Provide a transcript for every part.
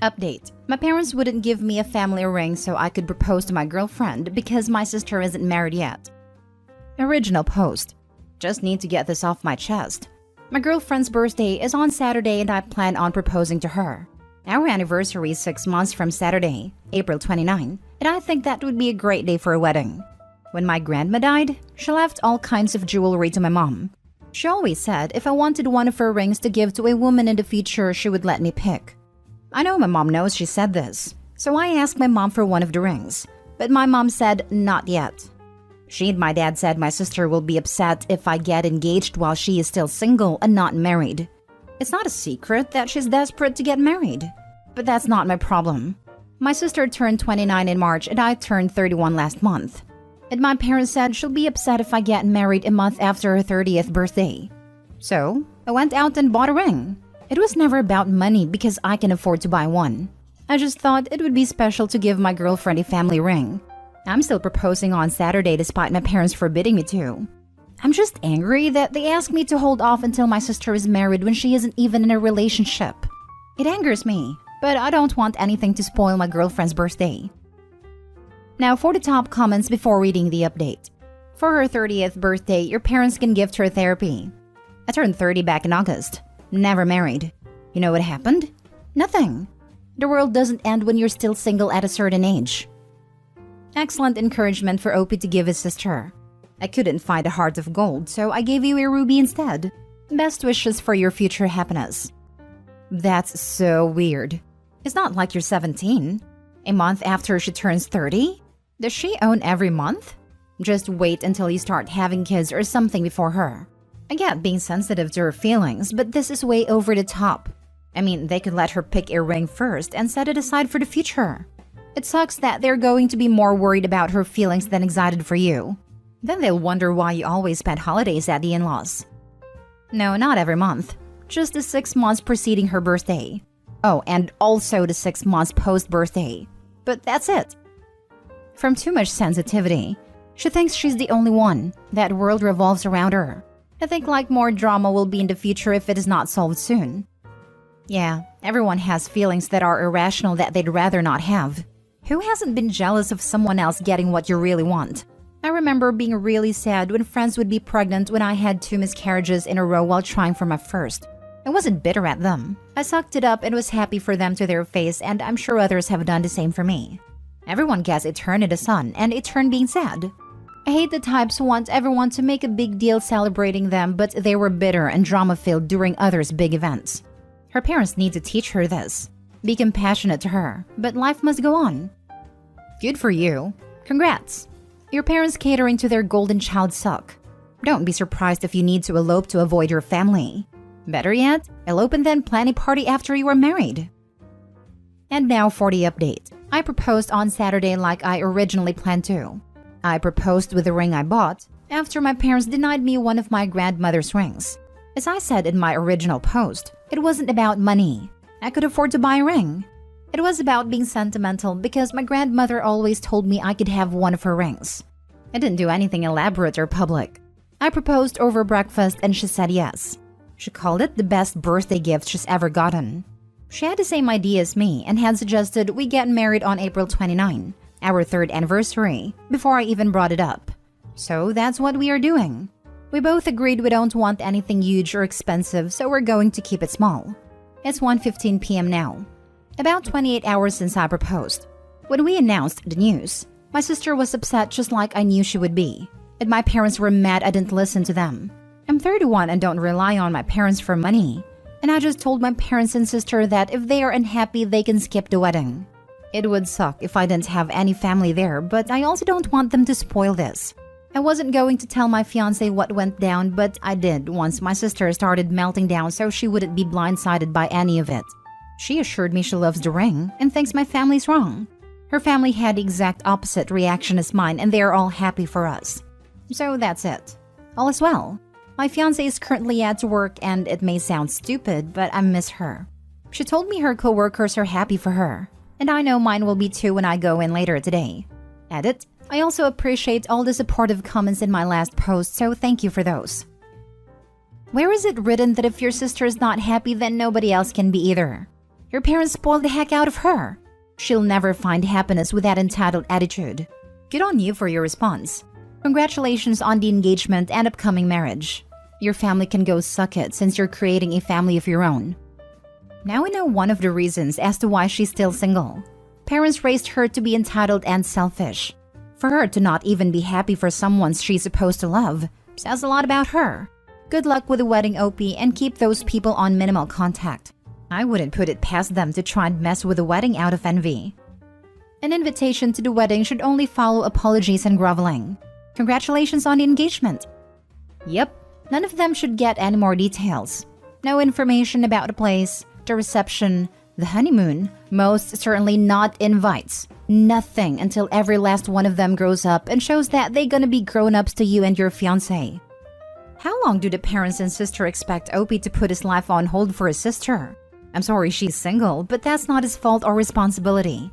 Update. My parents wouldn't give me a family ring so I could propose to my girlfriend because my sister isn't married yet. Original post. Just need to get this off my chest. My girlfriend's birthday is on Saturday and I plan on proposing to her. Our anniversary is 6 months from Saturday, April 29, and I think that would be a great day for a wedding. When my grandma died, she left all kinds of jewelry to my mom. She always said if I wanted one of her rings to give to a woman in the future, she would let me pick. I know my mom knows she said this, so I asked my mom for one of the rings, but my mom said not yet. She and my dad said my sister will be upset if I get engaged while she is still single and not married. It's not a secret that she's desperate to get married, but that's not my problem. My sister turned 29 in March and I turned 31 last month. And my parents said she'll be upset if I get married a month after her 30th birthday. So, I went out and bought a ring. It was never about money because I can afford to buy one. I just thought it would be special to give my girlfriend a family ring. I'm still proposing on Saturday despite my parents forbidding me to. I'm just angry that they asked me to hold off until my sister is married when she isn't even in a relationship. It angers me, but I don't want anything to spoil my girlfriend's birthday. Now for the top comments before reading the update. For her 30th birthday, your parents can gift her therapy. I turned 30 back in August. Never married. You know what happened? Nothing. The world doesn't end when you're still single at a certain age. Excellent encouragement for Opie to give his sister. I couldn't find a heart of gold, so I gave you a ruby instead. Best wishes for your future happiness. That's so weird. It's not like you're 17. A month after she turns 30? Does she own every month? Just wait until you start having kids or something before her. I get being sensitive to her feelings, but this is way over the top. I mean, they could let her pick a ring first and set it aside for the future. It sucks that they're going to be more worried about her feelings than excited for you. Then they'll wonder why you always spend holidays at the in-laws. No, not every month. Just the 6 months preceding her birthday. Oh, and also the 6 months post-birthday. But that's it. From too much sensitivity, she thinks she's the only one. That world revolves around her. I think like more drama will be in the future if it is not solved soon. Yeah, everyone has feelings that are irrational that they'd rather not have. Who hasn't been jealous of someone else getting what you really want? I remember being really sad when friends would be pregnant when I had 2 miscarriages in a row while trying for my first. I wasn't bitter at them. I sucked it up and was happy for them to their face, and I'm sure others have done the same for me. Everyone gets a turn in the sun and a turn being sad. I hate the types who want everyone to make a big deal celebrating them, but they were bitter and drama-filled during others' big events. Her parents need to teach her this. Be compassionate to her, but life must go on. Good for you. Congrats. Your parents catering to their golden child suck. Don't be surprised if you need to elope to avoid your family. Better yet, elope and then plan a party after you are married. And now for the update. I proposed on Saturday like I originally planned to. I proposed with the ring I bought after my parents denied me one of my grandmother's rings. As I said in my original post, it wasn't about money. I could afford to buy a ring. It was about being sentimental because my grandmother always told me I could have one of her rings. I didn't do anything elaborate or public. I proposed over breakfast and she said yes. She called it the best birthday gift she's ever gotten. She had the same idea as me and had suggested we get married on April 29, our 3rd anniversary, before I even brought it up. So that's what we are doing. We both agreed we don't want anything huge or expensive, so we're going to keep it small. It's 1:15 p.m. now. About 28 hours since I proposed. When we announced the news, my sister was upset just like I knew she would be, and my parents were mad I didn't listen to them. I'm 31 and don't rely on my parents for money, and I just told my parents and sister that if they are unhappy, they can skip the wedding. It would suck if I didn't have any family there, but I also don't want them to spoil this. I wasn't going to tell my fiancé what went down, but I did once my sister started melting down so she wouldn't be blindsided by any of it. She assured me she loves the ring and thinks my family's wrong. Her family had the exact opposite reaction as mine and they are all happy for us. So that's it. All is well. My fiancé is currently at work and it may sound stupid, but I miss her. She told me her coworkers are happy for her, and I know mine will be too when I go in later today. Edit. I also appreciate all the supportive comments in my last post, so thank you for those. Where is it written that if your sister is not happy, then nobody else can be either? Her parents spoiled the heck out of her. She'll never find happiness with that entitled attitude. Good on you for your response. Congratulations on the engagement and upcoming marriage. Your family can go suck it since you're creating a family of your own. Now we know one of the reasons as to why she's still single. Parents raised her to be entitled and selfish. For her to not even be happy for someone she's supposed to love says a lot about her. Good luck with the wedding, OP, and keep those people on minimal contact. I wouldn't put it past them to try and mess with the wedding out of envy. An invitation to the wedding should only follow apologies and groveling. Congratulations on the engagement. Yep, none of them should get any more details. No information about the place, the reception, the honeymoon, most certainly not invites. Nothing until every last one of them grows up and shows that they're gonna be grown-ups to you and your fiancé. How long do the parents and sister expect Opie to put his life on hold for his sister? I'm sorry she's single, but that's not his fault or responsibility.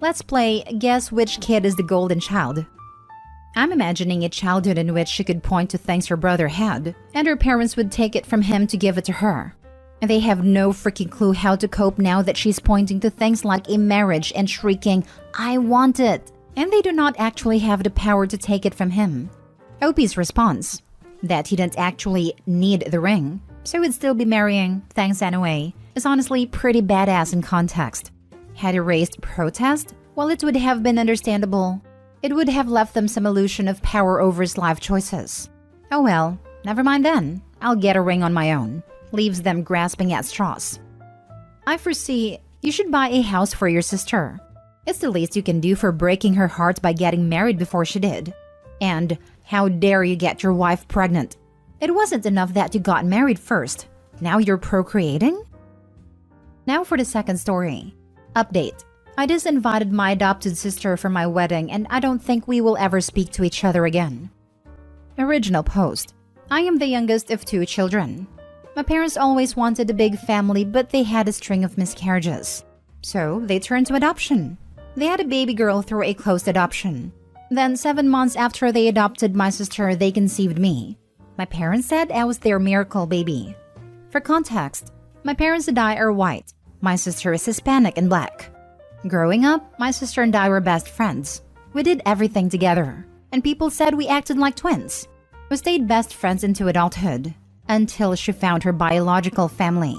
Let's play Guess Which Kid is the Golden Child. I'm imagining a childhood in which she could point to things her brother had, and her parents would take it from him to give it to her. And they have no freaking clue how to cope now that she's pointing to things like a marriage and shrieking, "I want it!" And they do not actually have the power to take it from him. Opie's response, that he didn't actually need the ring, so he'd still be marrying, thanks anyway, is honestly pretty badass in context. Had he raised protest, well, it would have been understandable. It would have left them some illusion of power over his life choices. Oh well, never mind then. I'll get a ring on my own. Leaves them grasping at straws. I foresee you should buy a house for your sister. It's the least you can do for breaking her heart by getting married before she did. And how dare you get your wife pregnant? It wasn't enough that you got married first. Now you're procreating? Now for the second story. Update. I just invited my adopted sister for my wedding and I don't think we will ever speak to each other again. Original post. I am the youngest of 2 children. My parents always wanted a big family, but they had a string of miscarriages. So they turned to adoption. They had a baby girl through a closed adoption. Then 7 months after they adopted my sister, they conceived me. My parents said I was their miracle baby. For context, my parents and I are white. My sister is Hispanic and black. Growing up, my sister and I were best friends. We did everything together, and people said we acted like twins. We stayed best friends into adulthood, until she found her biological family.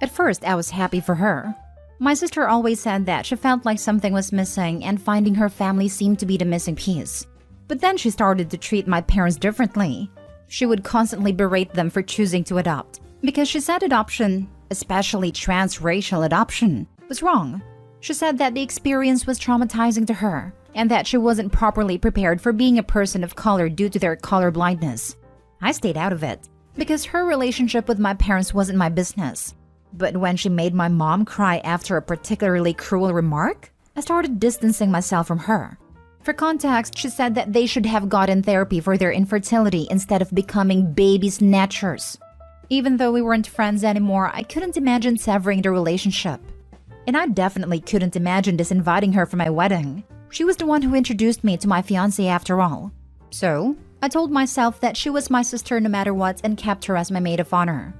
At first, I was happy for her. My sister always said that she felt like something was missing and finding her family seemed to be the missing piece. But then she started to treat my parents differently. She would constantly berate them for choosing to adopt, because she said adoption, especially transracial adoption, was wrong. She said that the experience was traumatizing to her, and that she wasn't properly prepared for being a person of color due to their color blindness. I stayed out of it, because her relationship with my parents wasn't my business. But when she made my mom cry after a particularly cruel remark, I started distancing myself from her. For context, she said that they should have gotten therapy for their infertility instead of becoming baby snatchers. Even though we weren't friends anymore, I couldn't imagine severing the relationship. And I definitely couldn't imagine disinviting her for my wedding. She was the one who introduced me to my fiancé after all. So, I told myself that she was my sister no matter what and kept her as my maid of honor.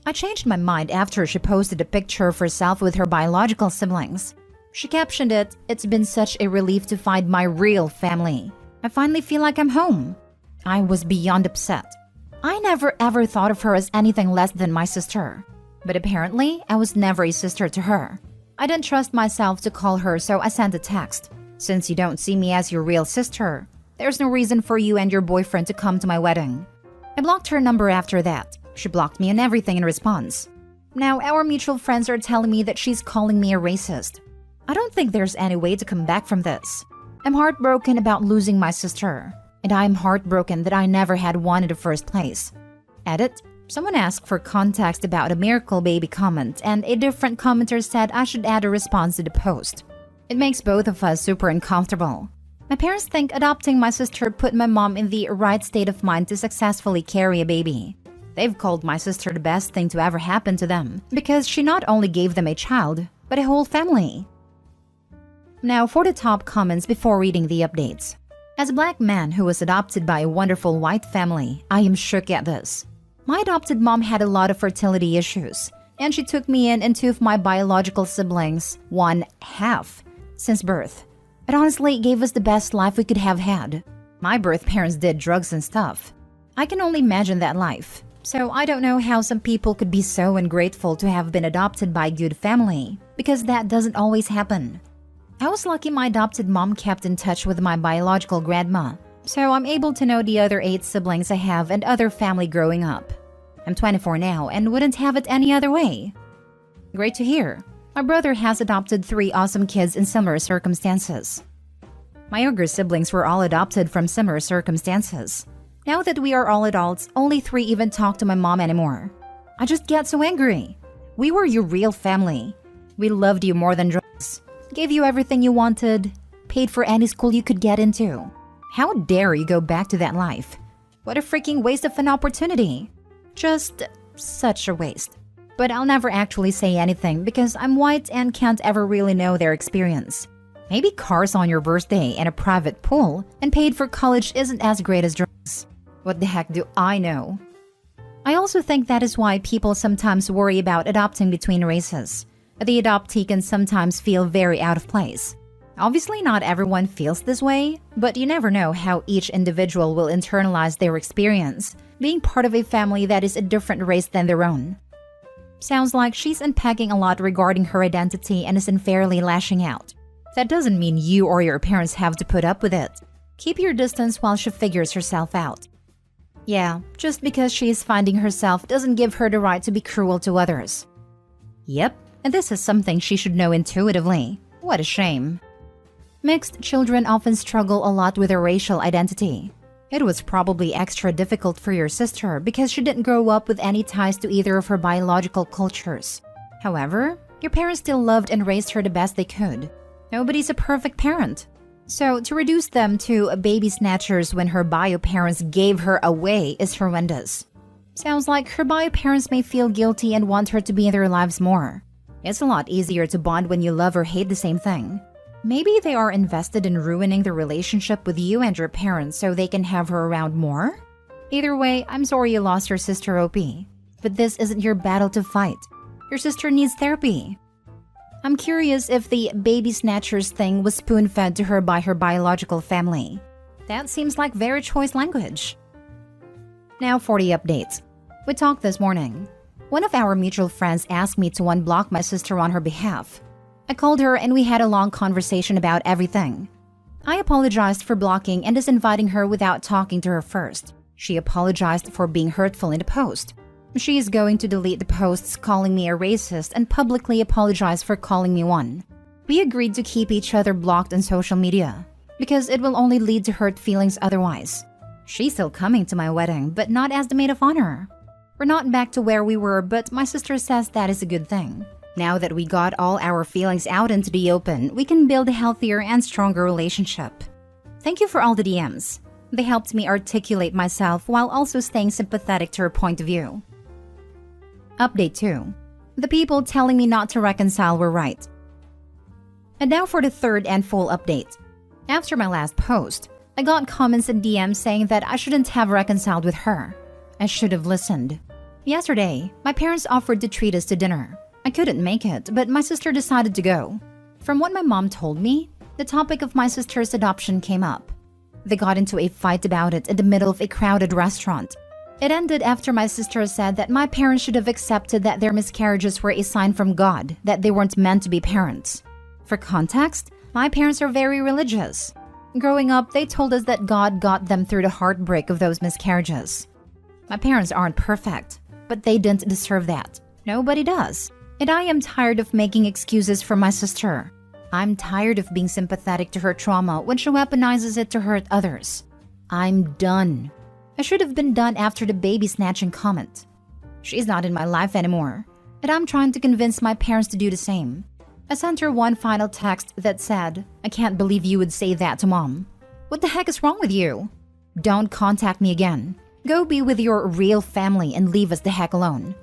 I changed my mind after she posted a picture of herself with her biological siblings. She captioned it, "It's been such a relief to find my real family. I finally feel like I'm home." I was beyond upset. I never ever thought of her as anything less than my sister. But apparently, I was never a sister to her. I didn't trust myself to call her, so I sent a text. "Since you don't see me as your real sister, there's no reason for you and your boyfriend to come to my wedding." I blocked her number after that. She blocked me on everything in response. Now our mutual friends are telling me that she's calling me a racist. I don't think there's any way to come back from this. I'm heartbroken about losing my sister, and I'm heartbroken that I never had one in the first place. Edit. Someone asked for context about a miracle baby comment, and a different commenter said I should add a response to the post. It makes both of us super uncomfortable. My parents think adopting my sister put my mom in the right state of mind to successfully carry a baby. They've called my sister the best thing to ever happen to them, because she not only gave them a child, but a whole family. Now for the top comments before reading the updates. As a black man who was adopted by a wonderful white family, I am shook at this. My adopted mom had a lot of fertility issues, And she took me in and two of my biological siblings, one half, since birth. It honestly gave us the best life we could have had. My birth parents did drugs and stuff. I can only imagine that life. So I don't know how some people could be so ungrateful to have been adopted by a good family, because that doesn't always happen. I was lucky my adopted mom kept in touch with my biological grandma, so I'm able to know the other 8 siblings I have and other family growing up. I'm 24 now and wouldn't have it any other way. Great to hear. My brother has adopted 3 awesome kids in similar circumstances. My younger siblings were all adopted from similar circumstances. Now that we are all adults, only 3 even talk to my mom anymore. I just get so angry. We were your real family. We loved you more than drugs. Gave you everything you wanted. Paid for any school you could get into. How dare you go back to that life? What a freaking waste of an opportunity. Just such a waste. But I'll never actually say anything because I'm white and can't ever really know their experience. Maybe cars on your birthday and a private pool and paid for college isn't as great as drugs. What the heck do I know? I also think that is why people sometimes worry about adopting between races. The adoptee can sometimes feel very out of place. Obviously, not everyone feels this way, but you never know how each individual will internalize their experience, being part of a family that is a different race than their own. Sounds like she's unpacking a lot regarding her identity and is unfairly lashing out. That doesn't mean you or your parents have to put up with it. Keep your distance while she figures herself out. Yeah, just because she is finding herself doesn't give her the right to be cruel to others. Yep, and this is something she should know intuitively. What a shame. Mixed children often struggle a lot with their racial identity. It was probably extra difficult for your sister because she didn't grow up with any ties to either of her biological cultures. However, your parents still loved and raised her the best they could. Nobody's a perfect parent. So to reduce them to baby snatchers when her bio parents gave her away is horrendous. Sounds like her bio parents may feel guilty and want her to be in their lives more. It's a lot easier to bond when you love or hate the same thing. Maybe they are invested in ruining the relationship with you and your parents so they can have her around more? Either way, I'm sorry you lost your sister, OP. But this isn't your battle to fight. Your sister needs therapy. I'm curious if the baby snatchers thing was spoon-fed to her by her biological family. That seems like very choice language. Now for the updates. We talked this morning. One of our mutual friends asked me to unblock my sister on her behalf. I called her and we had a long conversation about everything. I apologized for blocking and disinviting her without talking to her first. She apologized for being hurtful in the post. She is going to delete the posts calling me a racist and publicly apologize for calling me one. We agreed to keep each other blocked on social media because it will only lead to hurt feelings otherwise. She's still coming to my wedding, but not as the maid of honor. We're not back to where we were, but my sister says that is a good thing. Now that we got all our feelings out into the open, we can build a healthier and stronger relationship. Thank you for all the DMs. They helped me articulate myself while also staying sympathetic to her point of view. Update 2. The people telling me not to reconcile were right. And now for the third and full update. After my last post, I got comments and DMs saying that I shouldn't have reconciled with her. I should have listened. Yesterday, my parents offered to treat us to dinner. I couldn't make it, but my sister decided to go. From what my mom told me, the topic of my sister's adoption came up. They got into a fight about it in the middle of a crowded restaurant. It ended after my sister said that my parents should have accepted that their miscarriages were a sign from God that they weren't meant to be parents. For context, my parents are very religious. Growing up, they told us that God got them through the heartbreak of those miscarriages. My parents aren't perfect, but they didn't deserve that. Nobody does. And I am tired of making excuses for my sister. I'm tired of being sympathetic to her trauma when she weaponizes it to hurt others. I'm done. I should have been done after the baby snatching comment. She's not in my life anymore, and I'm trying to convince my parents to do the same. I sent her one final text that said, "I can't believe you would say that to mom. What the heck is wrong with you? Don't contact me again. Go be with your real family and leave us the heck alone."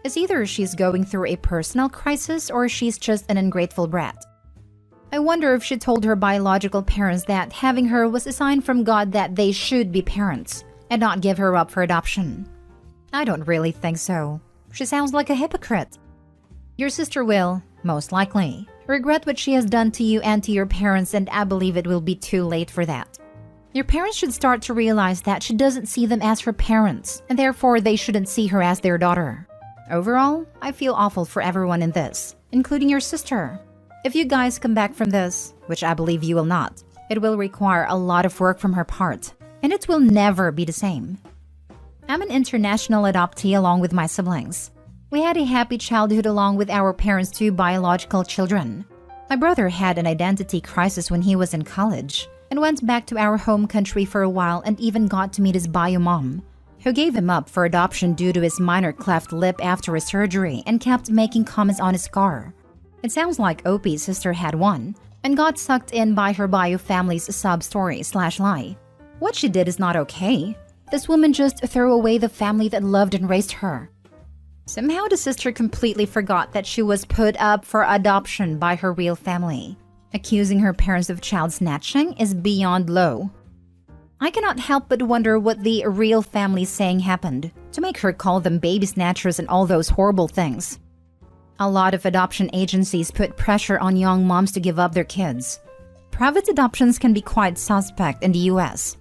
It's either she's going through a personal crisis or she's just an ungrateful brat. I wonder if she told her biological parents that having her was a sign from God that they should be parents and not give her up for adoption. I don't really think so. She sounds like a hypocrite. Your sister will, most likely, regret what she has done to you and to your parents, and I believe it will be too late for that. Your parents should start to realize that she doesn't see them as her parents, and therefore they shouldn't see her as their daughter. Overall, I feel awful for everyone in this, including your sister. If you guys come back from this, which I believe you will not, it will require a lot of work from her part, and it will never be the same. I'm an international adoptee along with my siblings. We had a happy childhood along with our parents' 2 biological children. My brother had an identity crisis when he was in college and went back to our home country for a while and even got to meet his bio mom, who gave him up for adoption due to his minor cleft lip after his surgery and kept making comments on his scar. It sounds like Opie's sister had one and got sucked in by her bio family's sub-story/lie. What she did is not okay. This woman just threw away the family that loved and raised her. Somehow the sister completely forgot that she was put up for adoption by her real family. Accusing her parents of child snatching is beyond low. I cannot help but wonder what the real family saying happened to make her call them baby snatchers and all those horrible things. A lot of adoption agencies put pressure on young moms to give up their kids. Private adoptions can be quite suspect in the US.